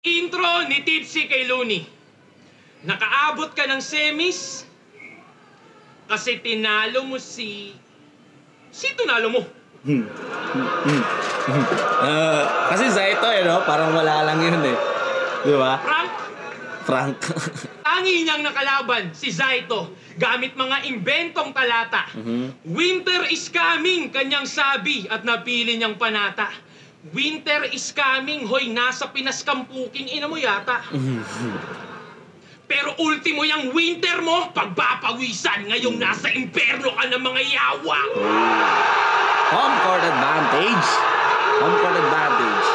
Intro ni Tipsy kay Looney. Nakaabot ka ng semis kasi tinalo mo si tunalo mo? Kasi Zaito no? Parang wala lang yun eh. Di ba? Frank. Tangi niyang nakalaban si Zaito gamit mga imbentong talata. Winter is coming, kanyang sabi at napili niyang panata. Winter is coming, hoy, nasa Pinas kampuking ina mo yata. Pero ultimo yung winter mo, pagpapawisan, ngayong nasa imperno ka ng mga yawa. Home court advantage. Home court advantage.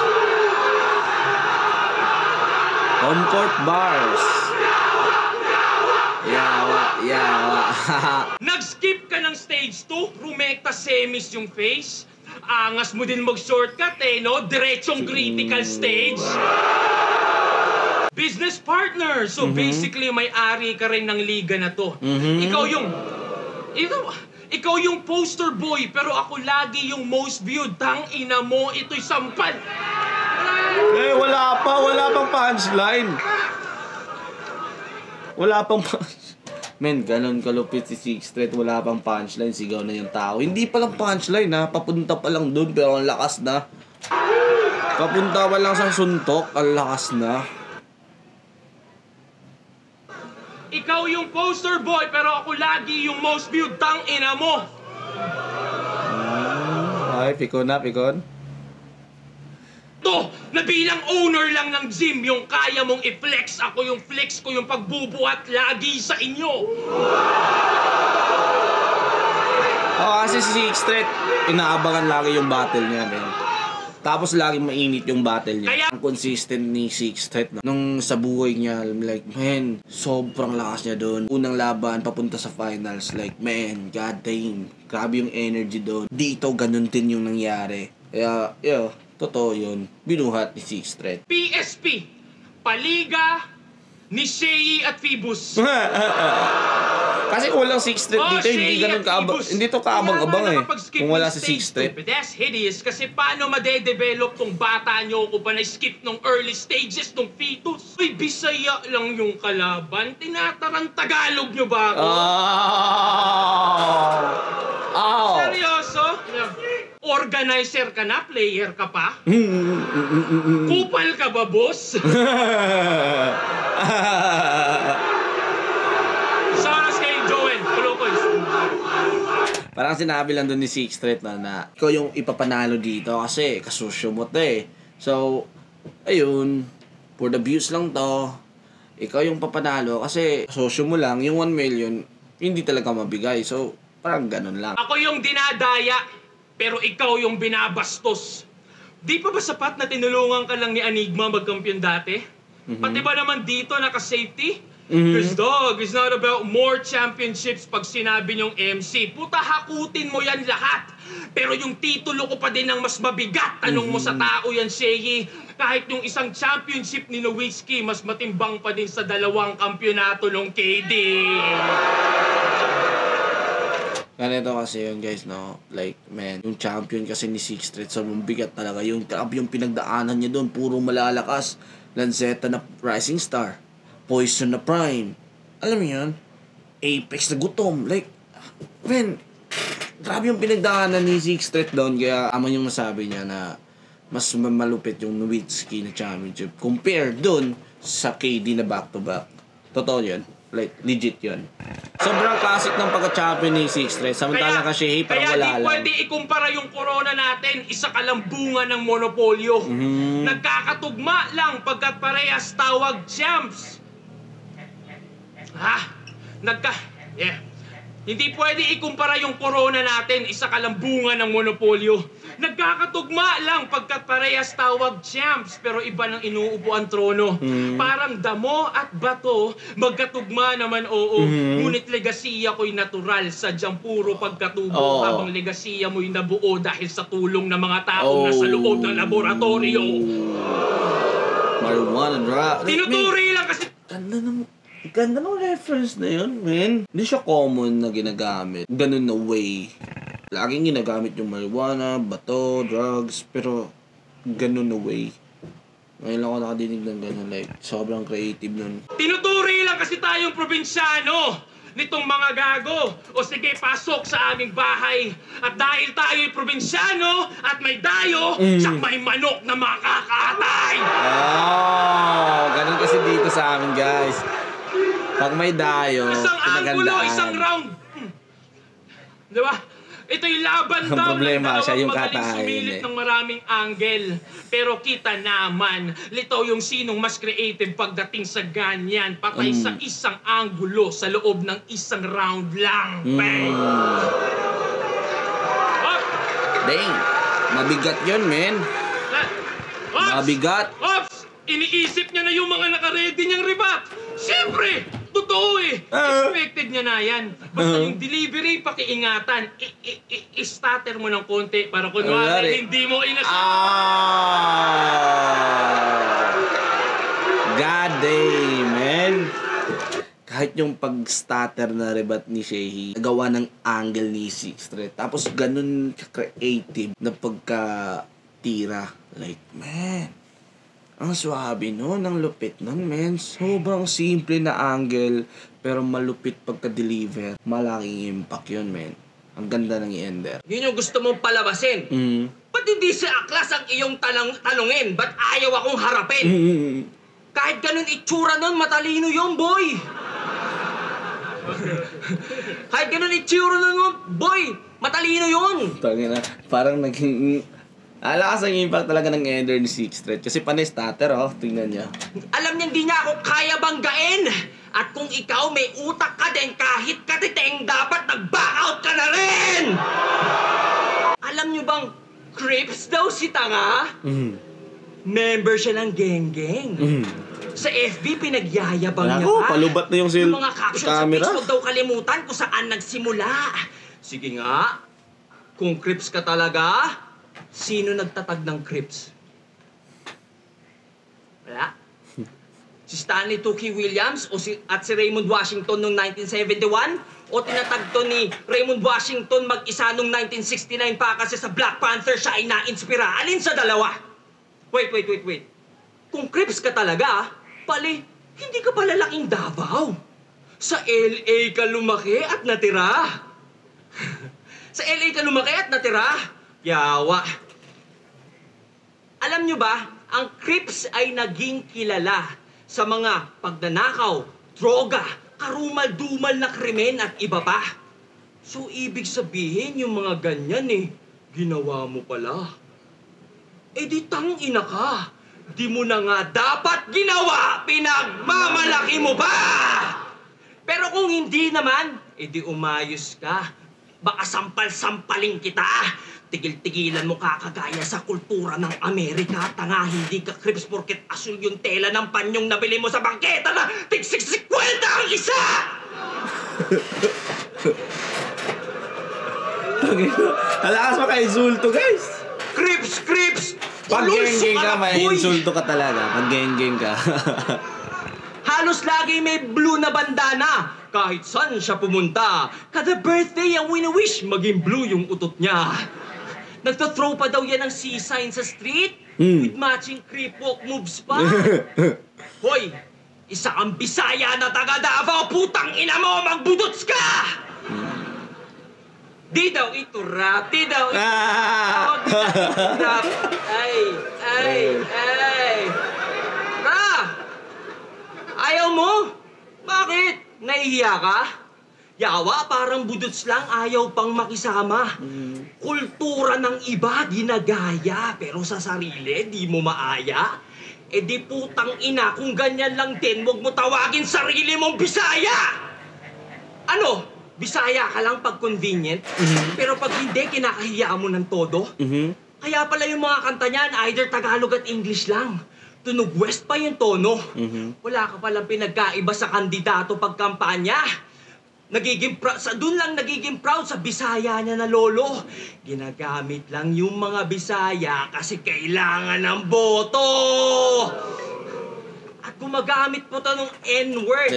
Home court bars. Yawa. Nag-skip ka ng stage 2, rumekta semis yung face. Angas mo din mag-shortcut no? Diretsong critical stage. Business partner. So basically, may-ari ka rin ng liga na to. Ikaw yung poster boy, pero ako lagi yung most viewed. Tangina mo, ito'y sampal. Wala pang punchline. Men, ganun kalupit si Sixth Street, wala pang punchline, sigaw na yung tao. Hindi pa lang punchline papunta pa lang dun, pero ang lakas na. Papunta pa lang sa suntok, ang lakas na. Ikaw yung poster boy, pero ako lagi yung most viewed. Tangina mo. Ay, pikon. To, na bilang owner lang ng gym, yung kaya mong i-flex, ako yung flex ko yung pagbubuhat lagi sa inyo. Kasi si Sixth Street, inaabangan lagi yung battle niya, men. Tapos laging mainit yung battle niya. Ang consistent ni Sixth Street, no? Nung sa buhay niya, like, man, sobrang lakas niya doon. Unang laban, papunta sa finals, like, man, god damn. Grabe yung energy doon. Dito, ganun din yung nangyari. Kaya, totoo yun. Binuhat ni Sixth Street. PSP, Paliga, ni Shei at Phoebus. Kasi kung walang Sixth Street dito, hindi ganun kaabang. Hindi to kaabang-abang kung wala si Sixth Street. That's hideous kasi paano madedevelop tong bata nyo kung pa na-skip nung early stages nung fetus? Uy, Bisaya lang yung kalaban. Tinatarang Tagalog nyo ba ako? Seryoso? Organizer ka na? Player ka pa? Kupal ka ba, boss? Saras kay Joel, Pulukoy. Parang sinabi lang doon ni Sixth Street na ikaw yung ipapanalo dito kasi kasusyo mo So, ayun, for the views lang to, ikaw yung papanalo kasi kasusyo mo lang, yung 1 million, hindi talaga mabigay. So, parang ganun lang. Ako yung dinadaya, pero ikaw yung binabastos. Di pa ba sapat na tinulungan ka lang ni Enigma magkampiyon dati? Pati ba naman dito naka-safety? Because dog, it's not about more championships pag sinabi niyong MC. Puta, hakutin mo yan lahat. Pero yung titulo ko pa din ang mas mabigat. Tanong mo sa tao yan, Shei. Kahit yung isang championship ni Nowitzki, mas matimbang pa din sa 2 kampyonato ng KD. Ganito kasi yun guys, no? Like, man, yung champion kasi ni Sixth Street, so bigat talaga. Yung pinagdaanan niya doon, puro malalakas. Lanceta na Rising Star. Poison na Prime. Alam mo yun? Apex na gutom. Like, man, grabe yung pinagdaanan ni Sixth Street doon. Kaya, aman yung masabi niya na mas malupit yung Nowitzki na championship compare doon sa KD na back-to-back. Totoo yun. Like, legit yun. Sobrang classic ng pagka-champion ni Sixth Street. Samantalang kasi, parang wala lang. Kaya di pwede ikumpara yung corona natin, isa kalambungan ng monopolyo. Nagkakatugma lang pagkat parehas tawag champs. Hindi pwede ikumpara yung corona natin, isa kalambungan ng monopolyo. Nagkakatugma lang pagkat parehas tawag champs, pero iba ng inuupo ang trono. Parang damo at bato, magkatugma naman ngunit legasiya ko'y natural, sadyang puro pagkatubo, habang legasiya mo'y nabuo dahil sa tulong ng mga taong nasa loob ng laboratorio. Marijuana drug. Tinuturi lang kasi... Ganda ng reference na yun, man. Hindi siya common na ginagamit. Ganun na way. Laging ginagamit yung marijuana, bato, drugs, pero ganun na way. Ngayon lang ako nakadinig ng gano'n, like, sobrang creative nun. Tinuturi lang kasi tayong probinsyano nitong mga gago. O sige, pasok sa aming bahay. At dahil tayo'y probinsyano at may dayo, sak may manok na makakatay. Ganun kasi dito sa amin, guys. Pag may dayo, Isang angulo, isang round. Di ba? Ito'y laban Ang daw problema, ng siya yung dalawang magaling katayin sumilit eh. ng maraming angle. Pero kita naman, litaw yung sinong mas creative pagdating sa ganyan. Patay sa isang angulo sa loob ng isang round lang. Bang! Op! Dang, mabigat yun, men. Ops! Mabigat. Ops! Iniisip niya na yung mga nakaredy niyang ribat. Siyempre! Totoo eh! Expected niya na yan. Basta yung delivery, pakiingatan. I-stutter mo ng konti para kunwari hindi mo God damn, man. Kahit yung pag-stutter na rebat ni Shehi, nagawa ng angle ni Sixth. Tapos ganun ka-creative na pagka-tira. Like, man, ang swabe nun, ang lupit nun, man. Sobrang simple na angle, pero malupit pagka-deliver. Malaking impact yun, man. Ang ganda ng i-ender. Yun yung gusto mong palabasin. Ba't hindi si Aklas ang iyong tanungin? Ba't ayaw akong harapin? Kahit ganun itsura nun, matalino yun, boy. Kahit ganun itsura nun, boy, matalino yun. Tangina, parang naging... Alakas ang impact talaga ng ender ni Sixth. Kasi panay stutter, tingnan niya. Alam niya hindi niya ako kaya banggain. At kung ikaw may utak ka din, kahit katiteng dapat nag-back out ka na rin! Alam niyo bang Crips daw si Tanga? Member siya ng geng-geng. Sa FB, pinagyayabang niya pa. Palubat na yung mga caption camera. sa Facebook daw kalimutan kung saan nagsimula. Sige nga, kung Crips ka talaga, sino nagtatag ng Crips? Wala? Si Stanley Tookie Williams at si Raymond Washington noong 1971? O tinatag to ni Raymond Washington mag-isa noong 1969 pa kasi sa Black Panther siya ay na-inspira? Alin sa dalawa? Wait. Kung Crips ka talaga, pali, hindi ka pala laking Davao. Sa LA ka lumaki at natira. Sa LA ka lumaki at natira. Yawa. Alam nyo ba, ang Crips ay naging kilala sa mga pagnanakaw, droga, karumal-dumal na krimen at iba pa. So, ibig sabihin yung mga ganyan ginawa mo pala. Di tangina ka. Di mo na nga dapat ginawa, pinagmamalaki mo pa! Pero kung hindi naman, di umayos ka. Baka sampal-sampaling kita. Tigil-tigilan mo kakagaya sa kultura ng Amerika. Tanga, hindi ka Crips porket asul yung tela ng panyong nabili mo sa bangketa na tig-60 ang isa! Alakas pa kay Zulto, guys. Crips! Pag geng-geng ka, may insulto ka talaga. Pag geng-geng ka. Halos lagi may blue na bandana. Kahit saan siya pumunta. Kada birthday ang wini-wish, maging blue yung utot niya. Nagtathrow pa daw yan ng C-sign sa street. With matching creep walk moves pa. Hoy, isa kang Bisaya na taga Davao, putang ina mo, magbudots ka! Di daw ito rap, di daw ito rap. Ay. Ayaw mo? Bakit? Nahihiya ka? Yawa, parang budots lang, ayaw pang makisama. Kultura ng iba, ginagaya, pero sa sarili, di mo maaya. Di putang ina, kung ganyan lang din, huwag mo tawagin sarili mong Bisaya! Ano? Bisaya ka lang pag convenient, pero pag hindi, kinakahiya mo ng todo. Kaya pala yung mga kanta niyan, either Tagalog at English lang. Tunog West pa yung tono. Wala ka palang pinagkaiba sa kandidato pagkampanya. Doon lang nagiging proud sa Bisaya niya na lolo. Ginagamit lang yung mga Bisaya kasi kailangan ng boto. At gumagamit po to ng N-word.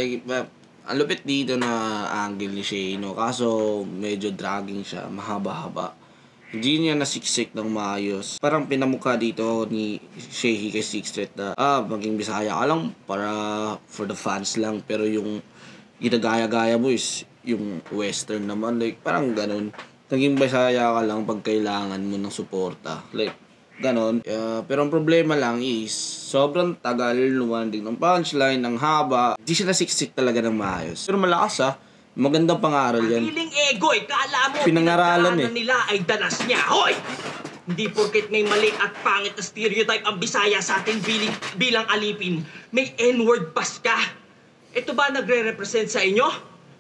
Ang lupit dito na angle ni Shane, kaso medyo dragging siya, mahaba-haba. Hindi niya nasiksik ng maayos. Parang pinamukha dito ni Shehi kay Sixth Street na, maging Bisaya ka lang para for the fans lang. Pero yung ginagaya-gaya mo is yung western naman. Like, parang ganun. Naging Bisaya ka lang pag kailangan mo ng suporta. Like, ganon. Pero ang problema lang is, sobrang tagal, lumanding ng punchline, ng haba. Hindi siya nasiksik talaga ng maayos. Pero malakas magandang pangaral yan. Feeling ego, kala mo Pinangaralan nila ay danas niya. Hoy! Hindi porket may mali at pangit na stereotype ang Bisaya sa ating bilang alipin, may N-word pass ka. Ito ba nagre-represent sa inyo?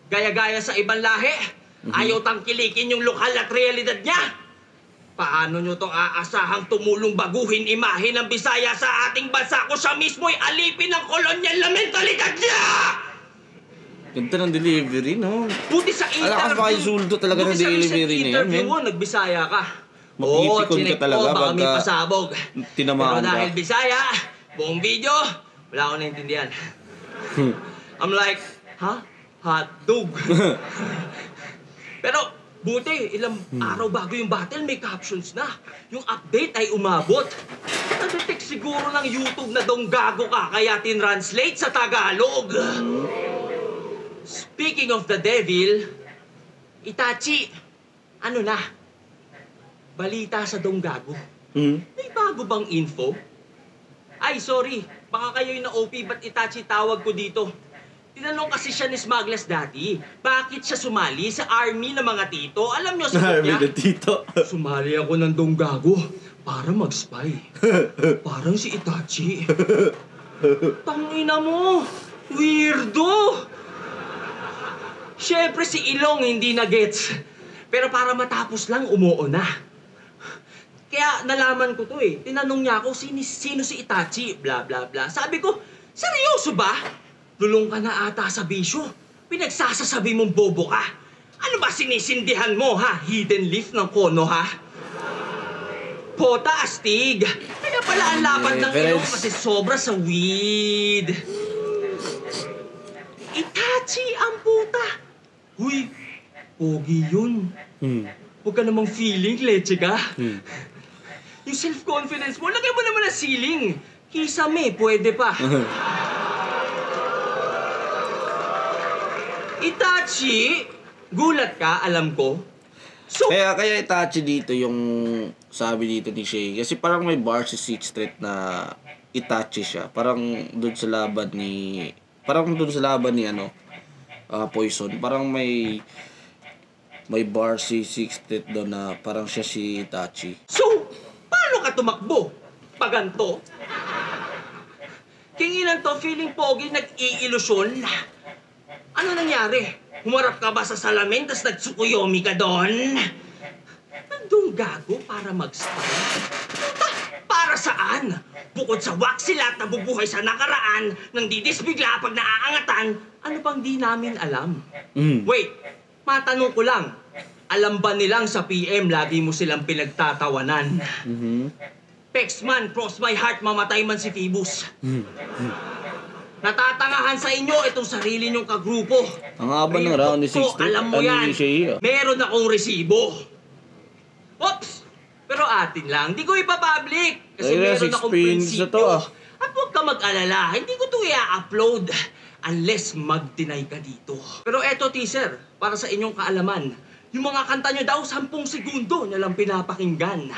Gaya-gaya sa ibang lahi? Ayaw tangkilikin yung lokal at realidad niya? Paano nyo itong aasahang tumulong baguhin imahe ng Bisaya sa ating bansa kung siya mismo'y alipin ng kolonyal na mentalidad niya? Ganda ng delivery, no? Buti sa interview. Alakas pa kayo suldo talaga ng delivery niya, interview men. mo, nagbisaya ka. Mapipikon ka talaga baka may pagka pasabog. tinamaan Pero dahil ka. Bisaya, buong video, wala akong naintindihan. I'm like, ha? Hot dog. Pero, buti, ilang araw bago yung battle, may captions na. Yung update ay umabot. Nadetect siguro ng YouTube na dong gago ka, kaya tinranslate sa Tagalog. Speaking of the devil, Itachi, ano na? Balita sa Donggago. May bago bang info? Ay, sorry. Baka kayo yung na-OP, ba't Itachi tawag ko dito? Tinanong kasi siya ni Smuggler's Daddy, bakit siya sumali sa army ng mga tito? Alam niyo sa Army na tito. Sumali ako ng Donggago para mag-spy. Parang si Itachi. Tangina mo! Weirdo! Siyempre si Ilong hindi na gets. Pero para matapos lang, umuo na. Kaya nalaman ko to Tinanong niya ako, sino si Itachi? Bla bla bla. Sabi ko, seryoso ba? Lulong ka na ata sa bisyo. Pinagsasasabi mong bobo ka. Ano ba sinisindihan mo, ha? Hidden leaf ng kono, ha? Pota, astig. Kaya pala ang lapad ng ilong kasi sobra sa weed. Itachi ang puta. Huy, pogi yun. Huwag ka namang feeling, leche ka. Yung self-confidence mo, lagay mo naman ang ceiling. Kisame, pwede pa. Itachi, gulat ka, alam ko. So, Kaya Itachi dito yung sabi dito ni Shay. Kasi parang may bar si Sixth Street na Itachi siya. Parang doon sa laban ni Poison. Parang may bar si Sixth Street doon na parang siya si Itachi. So, paano ka tumakbo? Paganto? Kinginan to, feeling pogi, nag-iilusyon. Ano nangyari? Humarap ka ba sa salamin, tas nagsukuyomi ka doon? Nandun gago para mag-spy? Para saan? Bukod sa waksila at nabubuhay sa nakaraan, nang didisbigla pag naaangatan, ano pang di namin alam? Wait, matanong ko lang. Alam ba nilang sa PM lagi mo silang pinagtatawanan? Pexman, cross my heart, mamatay man si Phoebus. Natatangahan sa inyo itong sarili niyong kagrupo. Ang haba ng round ni Sixth Street. Alam mo yan, meron akong resibo. Oops! Pero atin lang, hindi ko ipapublic. Kasi meron akong prinsipyo. At huwag ka mag-alala, hindi ko ito i-upload unless mag-deny ka dito. Pero eto, teaser, para sa inyong kaalaman, yung mga kanta nyo daw, 10 segundo nyo lang pinapakinggan.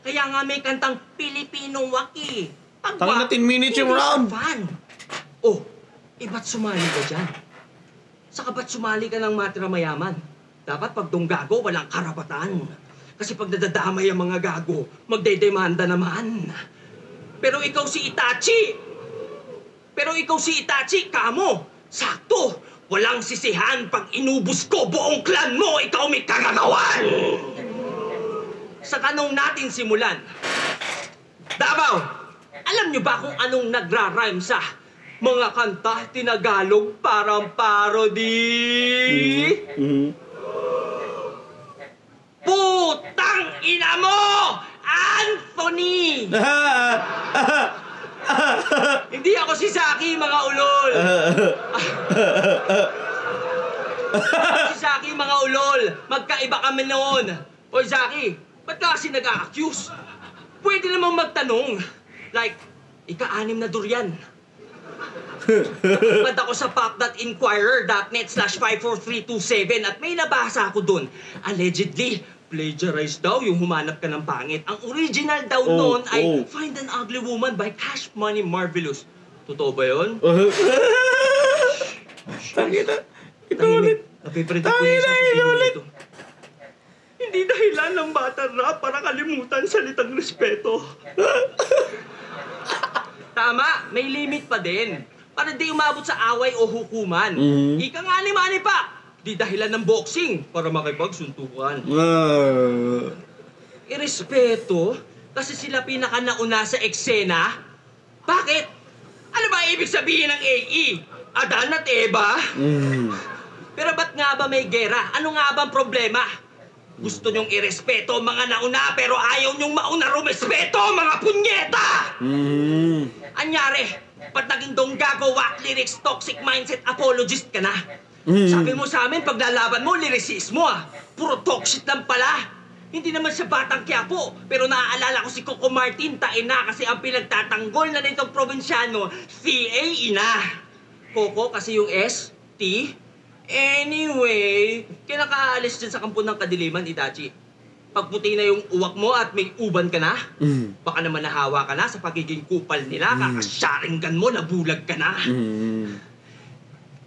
Kaya nga may kantang Pilipino Waki. Tangin na 10 minutes yung round. Fan. Oh, ba't sumali ka dyan? Saka ba't sumali ka ng matira mayaman? Dapat pag donggago, walang karapatan. Kasi pag nadadamay ang mga gago, magdedemanda naman. Pero ikaw si Itachi, kamo. Sakto. Walang sisihan pag inubos ko buong clan mo, ikaw may kagagawan. Sa kanong natin simulan. Davao, alam nyo ba kung anong nagra-rhyme sa mga kanta tinagalog parang parody? Putang ina mo! Anthony! Hindi ako si Saki, mga ulol! Si Saki, mga ulol! Magkaiba kami noon! Oy, Saki! Ba't ka kasi nag-a-accuse? Pwede namang magtanong. Like, ika-anim na durian. Pad ako sa pop.inquirer.net/54327 at may nabasa ako dun. Allegedly, plagiarized daw yung humanap ka ng pangit. Ang original daw noon ay Find an Ugly Woman by Cash Money Marvelous. Totoo ba yun? Tangina. Ito ulit. Napiprint ko yung sasabihin nito. Hindi dahilan ng bata rap para kalimutan salitang respeto. Tama, may limit pa din. Para di umabot sa away o hukuman. Ika nga ni pa. Di dahilan ng boxing para makipagsuntukan. Irespeto? Kasi sila pinaka-nauna sa eksena? Bakit? Ano ba ibig sabihin ng AE? Adan at Eva? Pero ba't nga ba may gera? Ano nga bang problema? Gusto nyong irespeto mga nauna pero ayaw nyong mauna rumespeto mga punyeta! Anyari, ba't naging donggago, whack lyrics, toxic mindset, apologist ka na? Sabi mo sa amin, paglalaban mo, lyricismo ah. Puro talk shit lang pala. Hindi naman siya batang Quiapo, pero naaalala ko si Coco Martin, taina kasi ang pinagtatanggol na nitong probinsyano, CA ina. Coco kasi yung S, T. Anyway, kinakaalis dyan sa kampo ng kadiliman, Itachi. Pagputi na yung uwak mo at may uban ka na, baka naman nahawa ka na sa pagiging kupal nila, kakasyaringgan mo, nabulag ka na.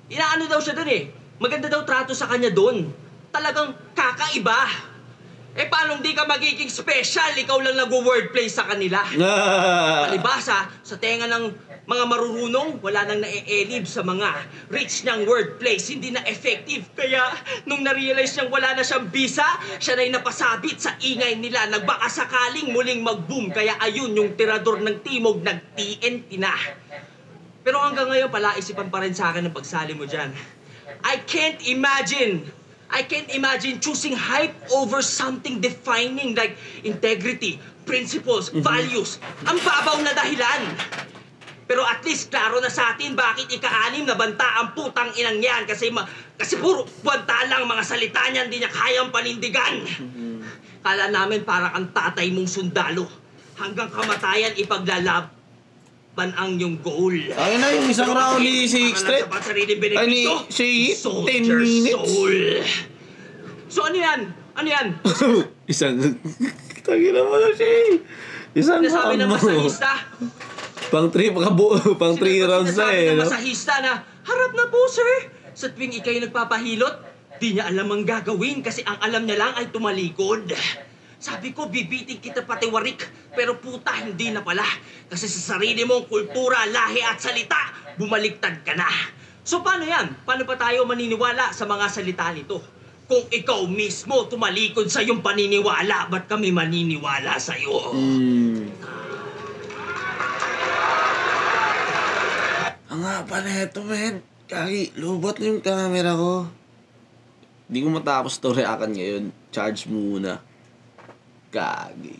Inaano daw siya dun eh. Maganda daw trato sa kanya dun. Talagang kakaiba. Eh paano di ka magiging special? Ikaw lang nag-wordplay sa kanila. Palibasa, sa tenga ng mga marurunong, wala nang na-e-elib sa mga rich niyang wordplays, hindi na effective. Kaya, nung na-realize niyang wala na siyang bisa, siya na'y napasabit sa ingay nila. Nagbaka sakaling muling mag-boom. Kaya ayun, yung tirador ng timog, nag-TNT na. Pero hanggang ngayon, palaisipan pa rin sa akin ang pagsali mo dyan. I can't imagine choosing hype over something defining like integrity, principles, values. Ang babaw na dahilan. Pero at least klaro na sa atin bakit ika-anim na banta ang putang inang yan kasi puro banta lang mga salita niyan, hindi niya kayang panindigan. Kala namin para kang tatay mong sundalo. Hanggang kamatayan ipaglalaban ang yung goal. Ay na yung isang round ni si X-Threat. Ay ni si 10 minutes. Soul. So ano yan? Ano yan? Isang... Tangina mo na siya. Isang nasabi ng masahista. Pang 3 rounds na eh. Sinasabi ng masahista na, harap na po sir. Sa tuwing ikay nagpapahilot, di niya alam ang gagawin kasi ang alam niya lang ay tumalikod. Sabi ko, bibitin kita pati warik, pero puta, hindi na pala. Kasi sa sarili mong kultura, lahi at salita, bumaliktad ka na. So paano yan? Paano pa tayo maniniwala sa mga salita nito? Kung ikaw mismo tumalikod sa iyong paniniwala, ba't kami maniniwala sa iyo? Ang nga pala ito, men. Kagi, lubot na yung camera ko. Hindi ko matapos to reaction ngayon. Charge muna. Kagi.